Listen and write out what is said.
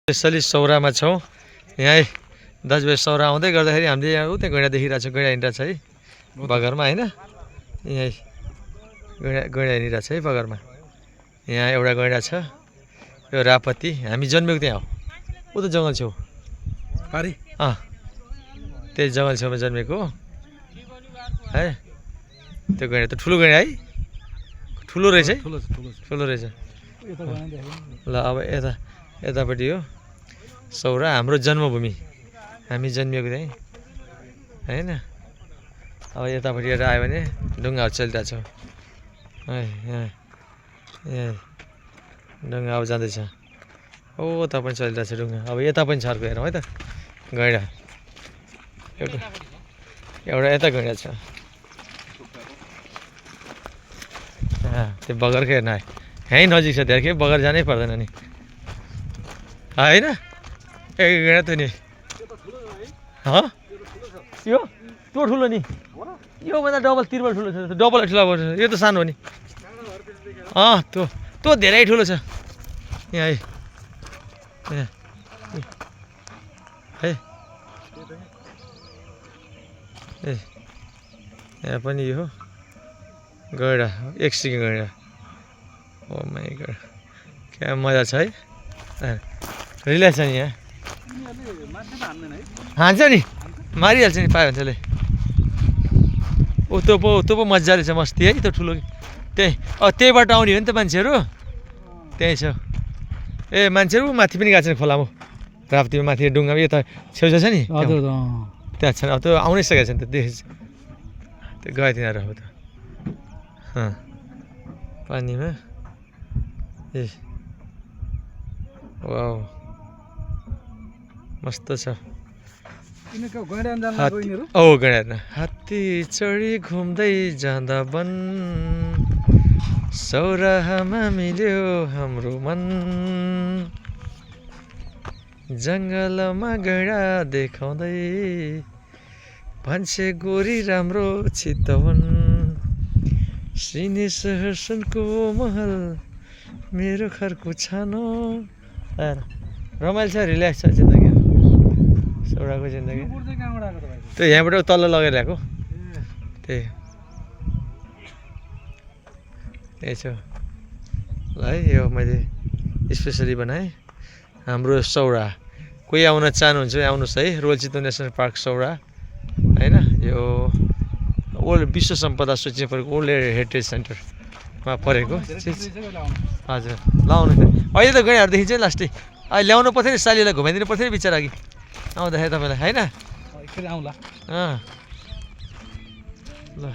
यसरी सौरामा छौँ। यहाँ 10 बजे सौरा आउँदै गर्दाखेरि हामीले यहाँ उतै गैँडा देखिरहेको छ, गैँडा हिँडिरहेको छ है बगरमा होइन। यहीँ गैँडा हिँडिरहेको छ है बगरमा। यहाँ एउटा गैँडा छ, यो रापत्ती। हामी जन्मेको त्यहाँ हो, उता जङ्गल छेउ पारी। त्यही जङ्गल छेउमा जन्मेको है। त्यो गैँडा त ठुलो गैँडा है, ठुलो रहेछ है, ठुलो रहेछ। ल अब यतापट्टि हो सौरा, हाम्रो जन्मभूमि, हामी जन्मिएको त्यहीँ होइन। अब यतापट्टि आयो भने ढुङ्गाहरू चलिरहेको छ है। यहाँ ढुङ्गा अब जाँदैछ, ओ यता पनि चलिरहेको छ ढुङ्गा। अब यता पनि छ अर्को, हेरौँ है त गैँडा। एउटा यता गैँडा छ, त्यो बगरकै हेर्न आयो। यहीँ नजिक छ धेरै, के बगर जानै पर्दैन नि होइन। एक गैँडा त नि यो त्यो ठुलो नि, योभन्दा डबल त्रिबल ठुलो छ, डबल ठुलो अब यो त सानो हो नि। त्यो धेरै ठुलो छ यहाँ है। यहाँ पनि यो गैँडा, एक सिङ्गे गैँडा। ओ माइ गॉड, क्या मजा छ है, रिल्याक्स छ नि यहाँ। हान्छ नि, मारिहाल्छ नि पायो भने ओ त्यो पो मजाले छ, मस्ती है त्यो ठुलो। त्यहीबाट आउने हो नि त मान्छेहरू, त्यहीँ छ। ए मान्छेहरू माथि पनि गएको छ नि खोलामा, राप्तीमा माथि ढुङ्गामा, यो त छेउछाउ छ नि त्यहाँ छ। अब त्यो आउनै सकेको छ नि त, देखेछ त्यो गयो तिनीहरू अब त पानीमा। ए वाउ मस्त छ। गैँडा हात्ती चढी घुम्दै जाँदा वन, सौराहामा मिल्यो हाम्रो मन, जङ्गलमा गैँडा देखाउँदै भन्छे गोरी राम्रो चितवन, सिने सहर सुनको महल मेरो घरको छानो। रमाइलो छ, रिल्याक्स छ जिन्दगी, सौराको जिन्दगी। त्यो यहाँबाट तल लगेर ल्याएको त्यही छ ल है। यो मैले स्पेसली बनाएँ हाम्रो सौरा। कोही आउन चाहनुहुन्छ आउनुहोस् है, रोयल चितवन नेसनल पार्क सौरा होइन। यो ओल्ड विश्व सम्पदा सूचीमा परेको ओल्ड हेरिटेज सेन्टरमा परेको चिज। हजुर ल आउनु त, अहिले त गैँडाहरू देखिन्छ है लास्टै। अहिले ल्याउनु पर्थ्यो नि, सालीलाई घुमाइदिनु पर्थ्यो नि बिचरा अघि आउँदाखेरि तपाईँलाई होइन। ल